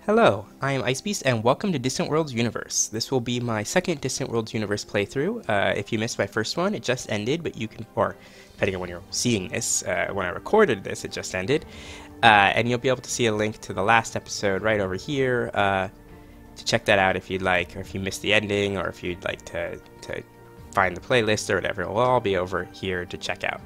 Hello, I am IceBeast and welcome to Distant Worlds Universe. This will be my second Distant Worlds Universe playthrough. If you missed my first one, it just ended, but you can, or depending on when you're seeing this, when I recorded this, it just ended. And you'll be able to see a link to the last episode right over here to check that out if you'd like, or if you missed the ending, or if you'd like to find the playlist or whatever. It will all be over here to check out.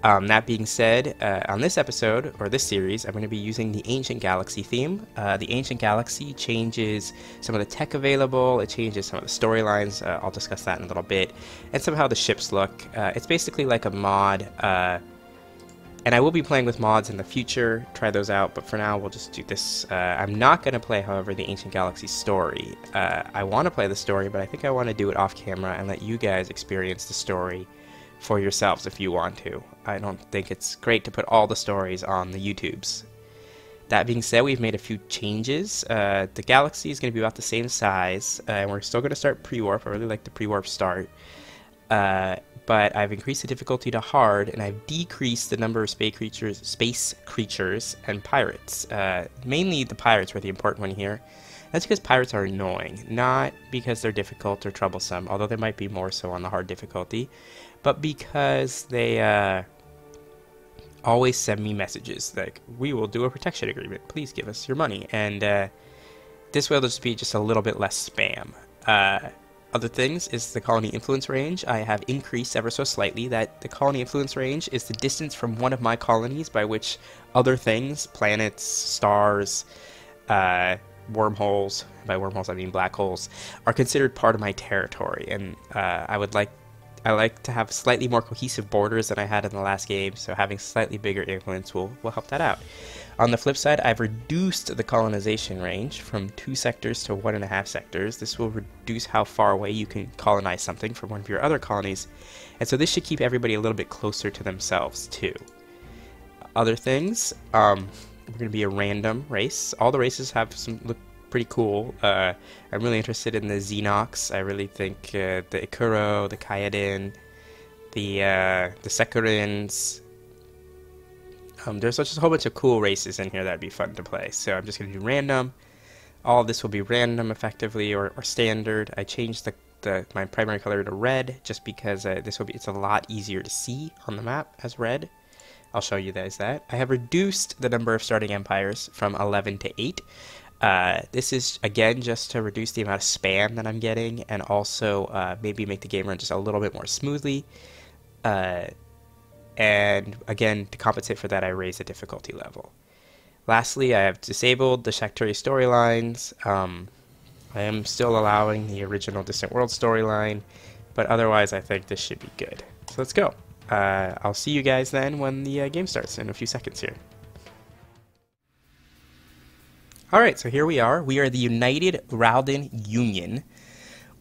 That being said, on this episode, or this series, I'm going to be using the Ancient Galaxy theme. The Ancient Galaxy changes some of the tech available, it changes some of the storylines, I'll discuss that in a little bit, and somehow the ships look. It's basically like a mod, and I will be playing with mods in the future, try those out, but for now we'll just do this. I'm not going to play, however, the Ancient Galaxy story. I want to play the story, but I think I want to do it off camera and let you guys experience the story for yourselves if you want to. I don't think it's great to put all the stories on the YouTubes. That being said, we've made a few changes. The galaxy is going to be about the same size, and we're still going to start pre-warp. I really like the pre-warp start. But I've increased the difficulty to hard, and I've decreased the number of space creatures and pirates. Mainly the pirates were the important one here. That's because pirates are annoying, not because they're difficult or troublesome, although they might be more so on the hard difficulty, but because they always send me messages like, we will do a protection agreement, please give us your money, and this way it'll just be just a little bit less spam. Other things is the colony influence range. I have increased ever so slightly. That the colony influence range is the distance from one of my colonies by which other things, planets, stars, wormholes, by wormholes I mean black holes, are considered part of my territory, and I like to have slightly more cohesive borders than I had in the last game, so having slightly bigger influence will help that out. On the flip side, I've reduced the colonization range from 2 sectors to 1.5 sectors. This will reduce how far away you can colonize something from one of your other colonies, and so this should keep everybody a little bit closer to themselves too. Other things, we're going to be a random race. All the races have look pretty cool. I'm really interested in the Xenox. I really think the Ikkuro, the Kayadin, the Sekurins. There's just a whole bunch of cool races in here that'd be fun to play. So I'm just going to do random. All of this will be random effectively, or standard. I changed my primary color to red just because it's a lot easier to see on the map as red. I'll show you guys that. I have reduced the number of starting empires from 11 to 8. This is, again, just to reduce the amount of spam that I'm getting, and also maybe make the game run just a little bit more smoothly. And again, to compensate for that, I raised the difficulty level. Lastly, I have disabled the Shakhturi storylines. I am still allowing the original Distant World storyline, but otherwise I think this should be good. So let's go. I'll see you guys then when the game starts in a few seconds here. Alright, so here we are. We are the United Raldan Union.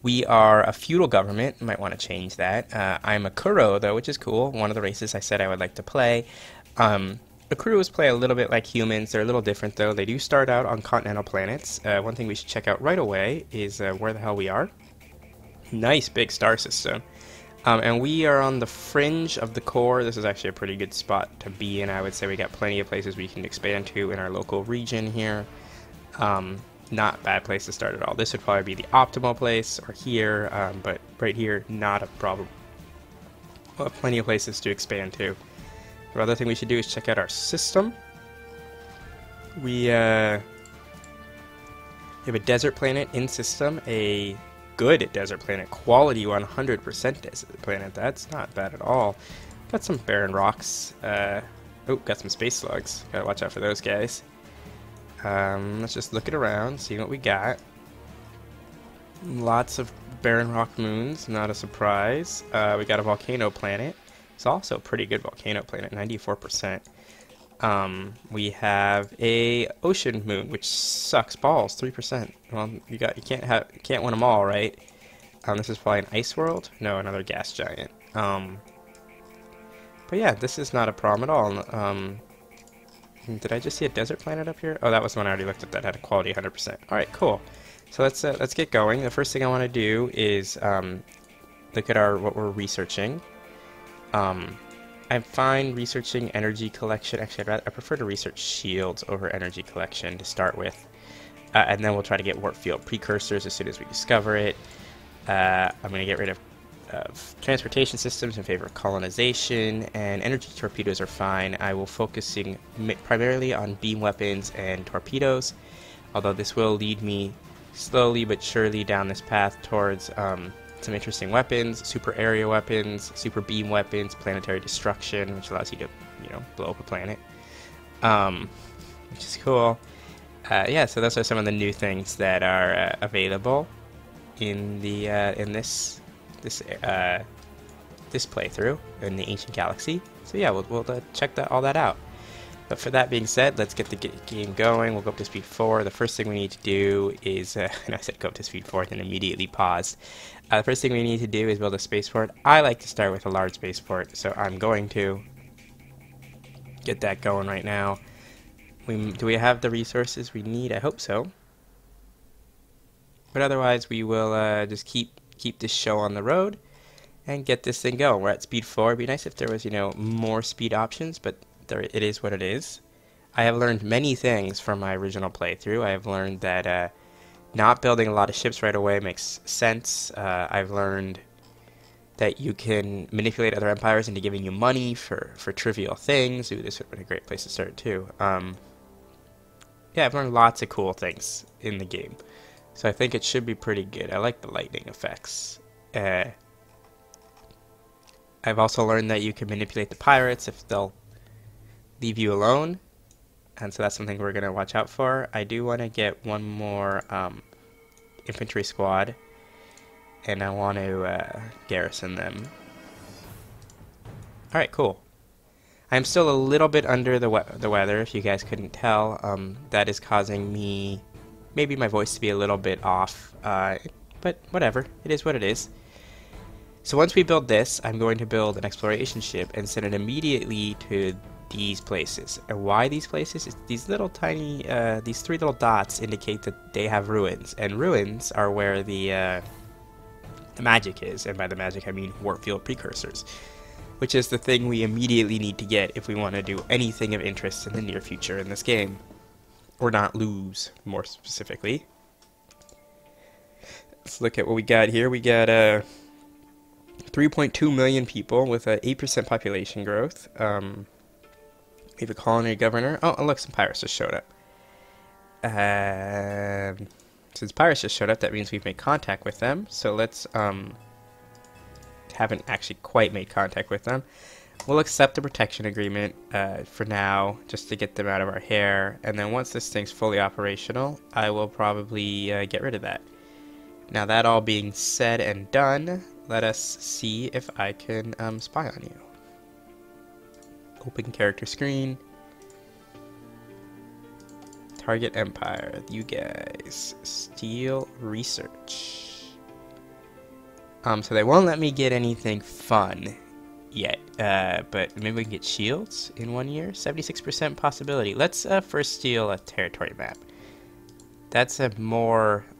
We are a feudal government. You might want to change that. I'm a Ikkuro, though, which is cool. One of the races I said I would like to play. Ikkuros play a little bit like humans. They're a little different, though. They do start out on continental planets. One thing we should check out right away is where the hell we are. Nice big star system. And we are on the fringe of the core. This is actually a pretty good spot to be in. I would say we got plenty of places we can expand to in our local region here. Not a bad place to start at all. This would probably be the optimal place, or here, but right here, not a problem. We'll have plenty of places to expand to. The other thing we should do is check out our system. We have a desert planet in system, a good desert planet, quality 100% desert planet. That's not bad at all. Got some barren rocks. Oh, got some space slugs. Gotta watch out for those guys. Let's just look it around, see what we got. Lots of barren rock moons, not a surprise. We got a volcano planet. It's also a pretty good volcano planet, 94%. We have a ocean moon, which sucks balls, 3%. Well, you can't win them all, right? This is probably an ice world. No, another gas giant. But yeah, this is not a problem at all. Did I just see a desert planet up here? Oh, that was the one I already looked at that had a quality 100%. All right, cool. So let's get going. The first thing I want to do is look at what we're researching. I'm fine researching energy collection. Actually, I prefer to research shields over energy collection to start with. And then we'll try to get warp field precursors as soon as we discover it. I'm going to get rid of transportation systems in favor of colonization, and energy torpedoes are fine. I will focusing primarily on beam weapons and torpedoes, although this will lead me slowly but surely down this path towards some interesting weapons, super area weapons, super beam weapons, planetary destruction, which allows you to, blow up a planet, which is cool. Yeah, so those are some of the new things that are available in the in this playthrough in the Ancient Galaxy. So yeah, we'll check all that out. But for that being said, let's get the game going. We'll go up to speed 4. The first thing we need to do is, and I said go up to speed 4 and then immediately paused. The first thing we need to do is build a spaceport. I like to start with a large spaceport, so I'm going to get that going right now. Do we have the resources we need? I hope so. But otherwise, we will just keep this show on the road and get this thing going. We're at speed 4. It'd be nice if there was, more speed options, but it is what it is. I have learned many things from my original playthrough. I have learned that not building a lot of ships right away makes sense. I've learned that you can manipulate other empires into giving you money for trivial things. Ooh, this would have been a great place to start too. Yeah, I've learned lots of cool things in the game. So I think it should be pretty good. I like the lightning effects. I've also learned that you can manipulate the pirates if they'll leave you alone, and so that's something we're going to watch out for. I do want to get one more infantry squad, and I want to garrison them. Alright, cool. I'm still a little bit under the weather, if you guys couldn't tell. That is causing me, maybe my voice to be a little bit off, but whatever, it is what it is. So once we build this, I'm going to build an exploration ship and send it immediately to these places. And why these places? It's these little tiny, these 3 little dots indicate that they have ruins, and ruins are where the magic is, and by the magic I mean warp field precursors, which is the thing we immediately need to get if we want to do anything of interest in the near future in this game, or not lose, more specifically. Let's look at what we got here. We got 3.2 million people with a 8% population growth. We have a colony governor. Oh, look, some pirates just showed up. Since pirates just showed up, that means we've made contact with them. So let's, haven't actually quite made contact with them. We'll accept the protection agreement for now, just to get them out of our hair. And then once this thing's fully operational, I will probably get rid of that. Now that all being said and done, let us see if I can spy on you. Open character screen. Target Empire. You guys. Steal research. So they won't let me get anything fun yet. But maybe we can get shields in 1 year. 76% possibility. Let's first steal a territory map. That's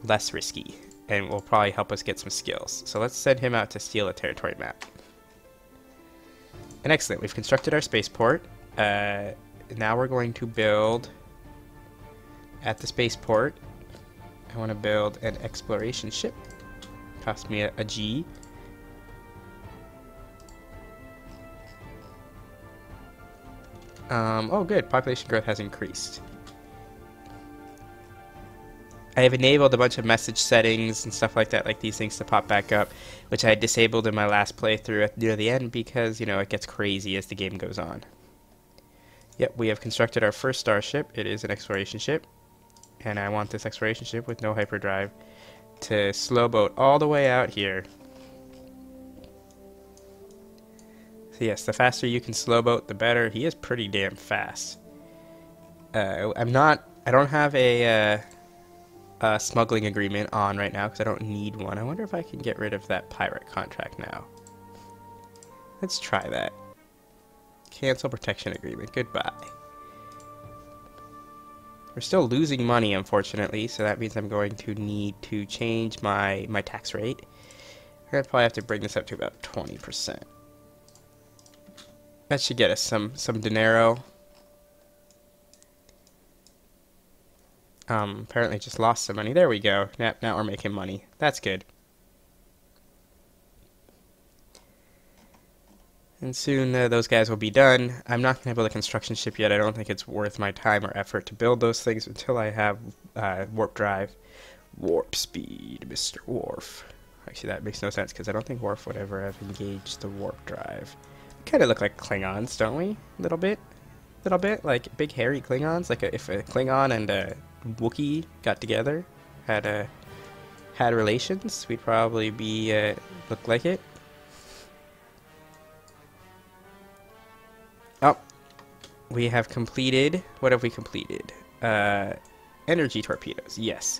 less risky, and will probably help us get some skills. So let's send him out to steal a territory map. And excellent, we've constructed our spaceport. Now we're going to build at the spaceport. I want to build an exploration ship. Cost me a G. Oh good, population growth has increased. I have enabled a bunch of message settings and stuff like that, like these things to pop back up, which I had disabled in my last playthrough near the end because, it gets crazy as the game goes on. Yep, we have constructed our first starship. It is an exploration ship, and I want this exploration ship with no hyperdrive to slow boat all the way out here. So yes, the faster you can slow boat, the better. He is pretty damn fast. I don't have a smuggling agreement on right now because I don't need one. I wonder if I can get rid of that pirate contract now. Let's try that. Cancel protection agreement. Goodbye. We're still losing money, unfortunately, so that means I'm going to need to change my tax rate. I'm going to probably have to bring this up to about 20%. That should get us some dinero. Apparently just lost some money. There we go. Now we're making money. That's good. And soon those guys will be done. I'm not going to build a construction ship yet. I don't think it's worth my time or effort to build those things until I have warp drive. Warp speed, Mr. Worf. Actually, that makes no sense because I don't think Worf would ever have engaged the warp drive. We kind of look like Klingons, don't we? A little bit? Little bit? Like big hairy Klingons? Like if a Klingon and a Wookiee got together, had relations, we'd probably be look like it. Oh, we have completed. What have we completed? Energy torpedoes. Yes.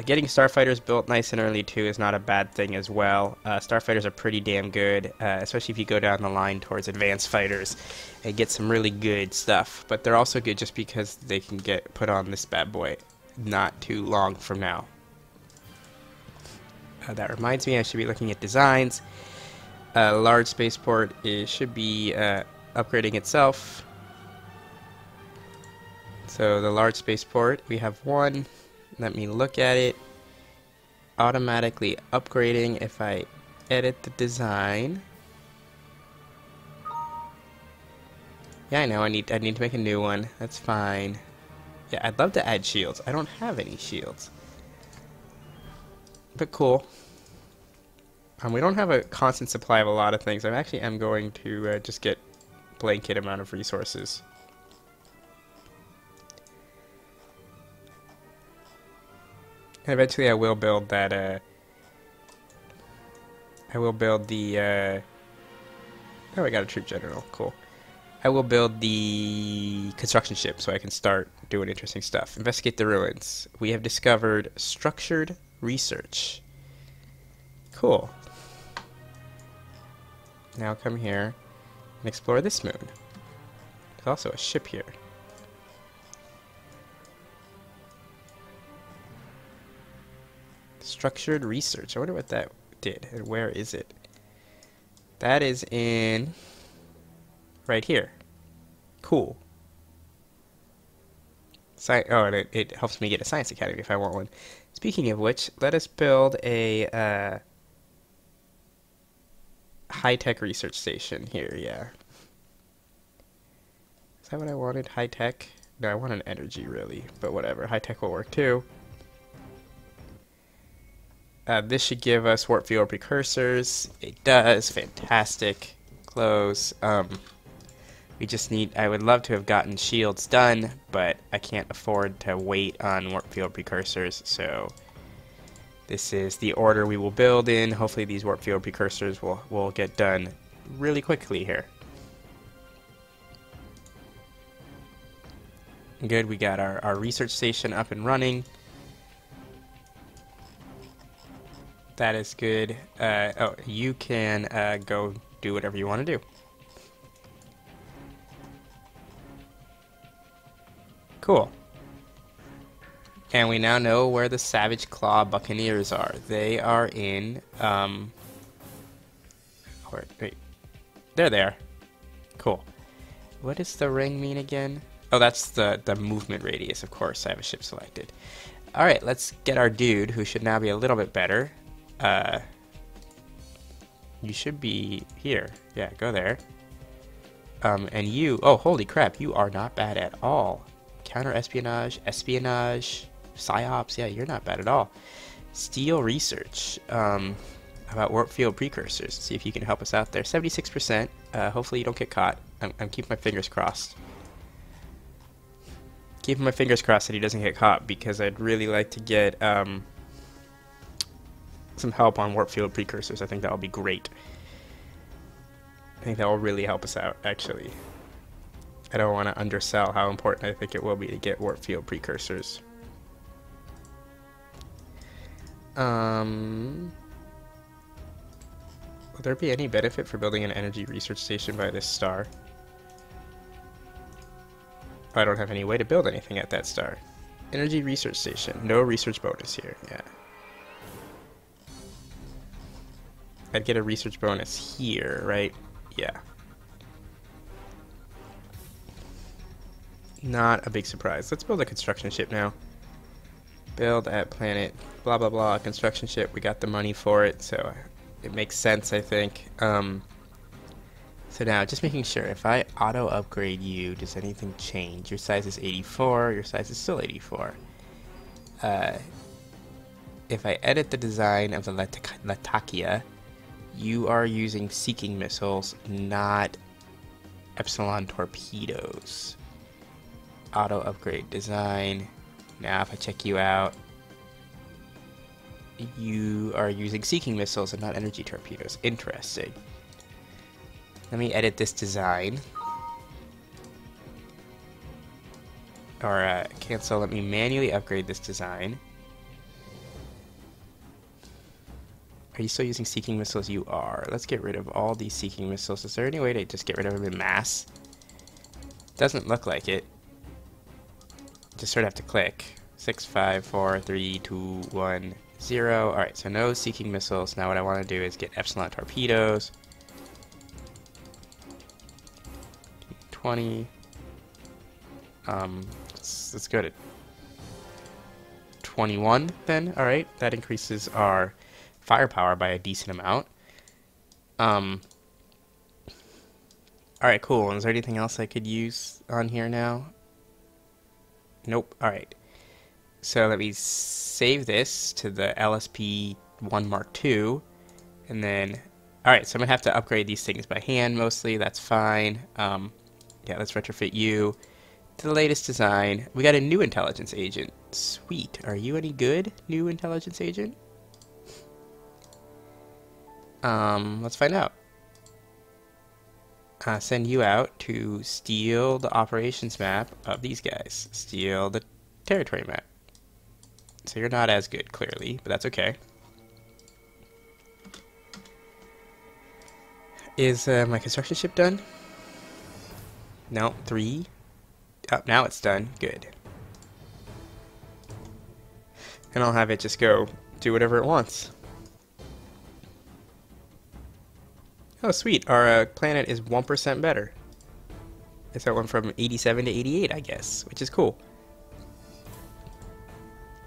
Getting starfighters built nice and early too is not a bad thing as well. Starfighters are pretty damn good, especially if you go down the line towards advanced fighters and get some really good stuff. But they're also good just because they can get put on this bad boy not too long from now. That reminds me, I should be looking at designs. Large spaceport should be upgrading itself. So the large spaceport, we have one. Let me look at it. Automatically upgrading if I edit the design. Yeah, I know. I need to make a new one. That's fine. Yeah, I'd love to add shields. I don't have any shields. But cool. We don't have a constant supply of a lot of things. I actually am going to just get blanket amount of resources. And eventually I will build that, I will build the, oh, I got a troop general. Cool. I will build the construction ship so I can start doing interesting stuff. Investigate the ruins. We have discovered structured research. Cool. Now come here and explore this moon. There's also a ship here. Structured research. I wonder what that did and where is it? That is in right here. Cool. Oh, and it helps me get a science academy if I want one. Speaking of which, let us build a high-tech research station here. Yeah. Is that what I wanted? High-tech? No, I want an energy really, but whatever. High-tech will work too. This should give us warp field precursors. It does. Fantastic. Close. We just need... I would love to have gotten shields done, but I can't afford to wait on warp field precursors, so this is the order we will build in. Hopefully these warp field precursors will get done really quickly here. Good, we got our research station up and running. That is good. Oh, you can go do whatever you want to do. Cool. And we now know where the Savage Claw Buccaneers are. They are in, wait. They're there. Cool. What does the ring mean again? Oh, that's the movement radius, of course. I have a ship selected. Alright, let's get our dude, who should now be a little bit better. You should be here. Yeah, go there. And you, oh, holy crap, you are not bad at all. Counter-espionage, espionage, psyops, yeah, you're not bad at all. Steel research, about warp field precursors. See if you can help us out there. 76%, hopefully you don't get caught. I'm keeping my fingers crossed. Keeping my fingers crossed that he doesn't get caught, because I'd really like to get, some help on warp field precursors. I think that will be great. I think that will really help us out, actually. I don't want to undersell how important I think it will be to get warp field precursors. Will there be any benefit for building an energy research station by this star? I don't have any way to build anything at that star. Energy research station. No research bonus here. Yeah. I'd get a research bonus here, right? Yeah. Not a big surprise. Let's build a construction ship now. Build at planet blah blah blah construction ship. We got the money for it, so it makes sense, I think. So now just making sure, if I auto upgrade you, does anything change? Your size is 84, your size is still 84. If I edit the design of the Latakia, you are using seeking missiles, not Epsilon torpedoes. Auto upgrade design. Now if I check you out, you are using seeking missiles and not energy torpedoes. Interesting. Let me edit this design. Or cancel, let me manually upgrade this design. Are you still using seeking missiles? You are. Let's get rid of all these seeking missiles. Is there any way to just get rid of them in mass? Doesn't look like it. Just sort of have to click. 6, 5, 4, 3, 2, 1, 0. Alright, so no seeking missiles. Now what I want to do is get Epsilon torpedoes. 20. Let's go to 21 then. Alright, that increases our firepower by a decent amount. Alright, cool. Is there anything else I could use on here now? Nope. Alright. So let me save this to the LSP-1 Mark II. And then, alright, so I'm going to have to upgrade these things by hand mostly. That's fine. Yeah, let's retrofit you to the latest design. We got a new intelligence agent. Sweet. Are you any good, new intelligence agent? Let's find out. Send you out to steal the operations map of these guys. Steal the territory map. So you're not as good, clearly, but that's okay. Is my construction ship done? No, 3. Oh, now it's done. Good. And I'll have it just go do whatever it wants. Oh, sweet. Our planet is 1% better. It's that went from 87 to 88, I guess, which is cool.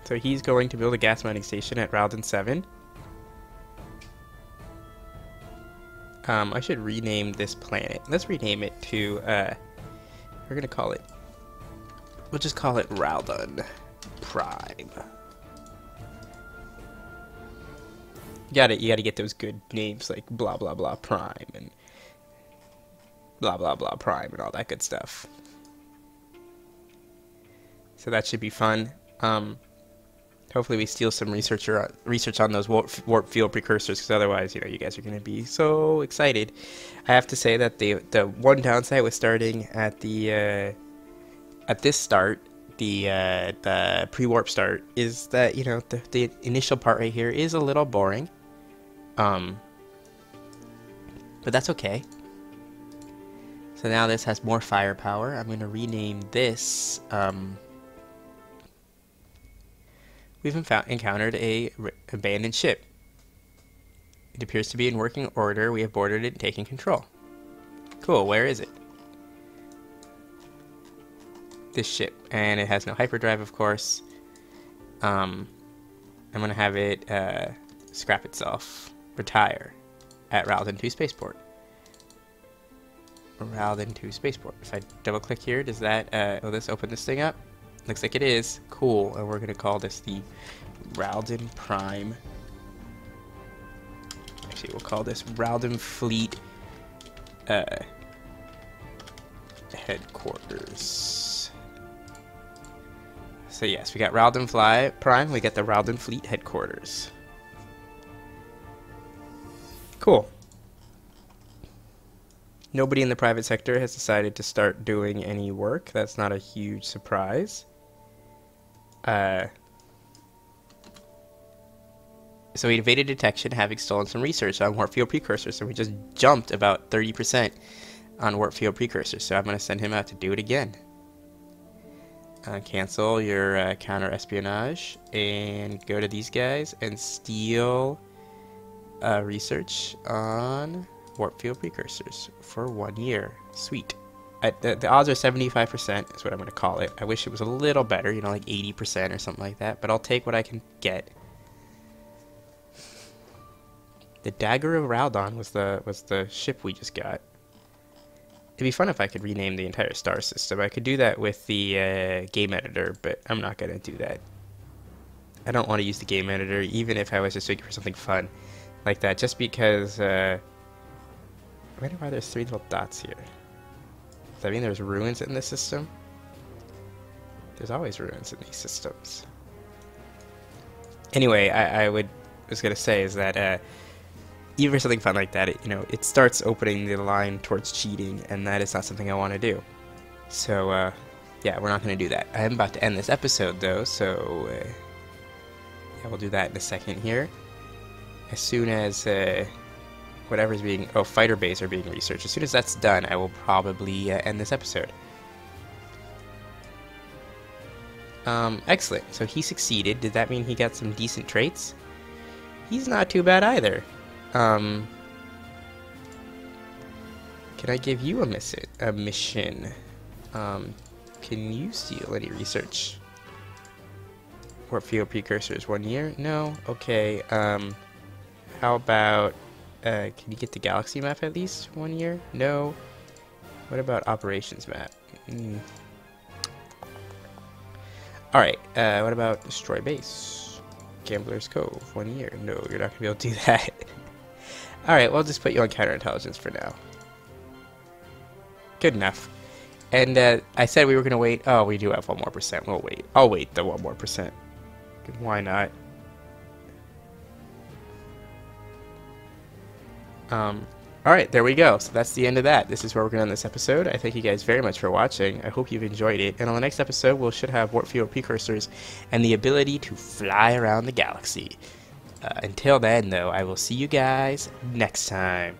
So he's going to build a gas mining station at Ralden 7. I should rename this planet. Let's rename it to, we're going to call it, we'll just call it Ralden Prime. You gotta get those good names like blah blah blah prime and blah blah blah prime and all that good stuff. So that should be fun. Hopefully we steal some research on those warp field precursors, because otherwise, you know, you guys are gonna be so excited. I have to say that the one downside with starting at the at this start, the pre-warp start, is that, you know, the initial part right here is a little boring. But that's okay. So now this has more firepower. I'm going to rename this, we've encountered a abandoned ship. It appears to be in working order. We have boarded it and taken control. Cool, where is it? This ship. And it has no hyperdrive, of course. I'm going to have it scrap itself. Retire at Ralden 2 Spaceport. Ralden 2 Spaceport. If I double click here, does that, will this open this thing up? Looks like it is. Cool. And we're going to call this the Ralden Prime. Actually, we'll call this Ralden Fleet Headquarters. So yes, we got Ralden Prime, we got the Ralden Fleet Headquarters. Cool. Nobody in the private sector has decided to start doing any work. That's not a huge surprise. So we evaded detection, having stolen some research on warp field precursors. So we just jumped about 30% on warp field precursors. So I'm going to send him out to do it again. Cancel your counter espionage and go to these guys and steal research on warp field precursors for 1 year. Sweet. The odds are 75% is what I'm going to call it. I wish it was a little better, you know, like 80% or something like that, but I'll take what I can get. The Dagger of Raldon was the ship we just got. It'd be fun if I could rename the entire star system. I could do that with the game editor, but I'm not going to do that. I don't want to use the game editor, even if I was just looking for something fun like that, just because, I wonder why there's 3 little dots here. Does that mean there's ruins in this system? There's always ruins in these systems. Anyway, I was going to say is that, even for something fun like that, it starts opening the line towards cheating, and that is not something I want to do. So, yeah, we're not going to do that. I am about to end this episode, though, so, yeah, we'll do that in a second here. As soon as, whatever's being... Oh, fighter bays are being researched. As soon as that's done, I will probably end this episode. Excellent. So he succeeded. Did that mean he got some decent traits? He's not too bad either. Can I give you a mission? Can you steal any research? Warp field precursors 1 year? No? Okay, how about, can you get the galaxy map at least 1 year? No? What about operations map? Alright, what about destroy base? Gambler's Cove, 1 year? No, you're not gonna be able to do that. Alright, well, I'll just put you on counterintelligence for now. Good enough. And I said we were going to wait. Oh, we do have 1 more %. We'll wait. I'll wait the 1 more %. Why not? Alright, there we go. So that's the end of that. This is where we're going to end this episode. I thank you guys very much for watching. I hope you've enjoyed it. And on the next episode, we should have warp field precursors and the ability to fly around the galaxy. Until then, though, I will see you guys next time.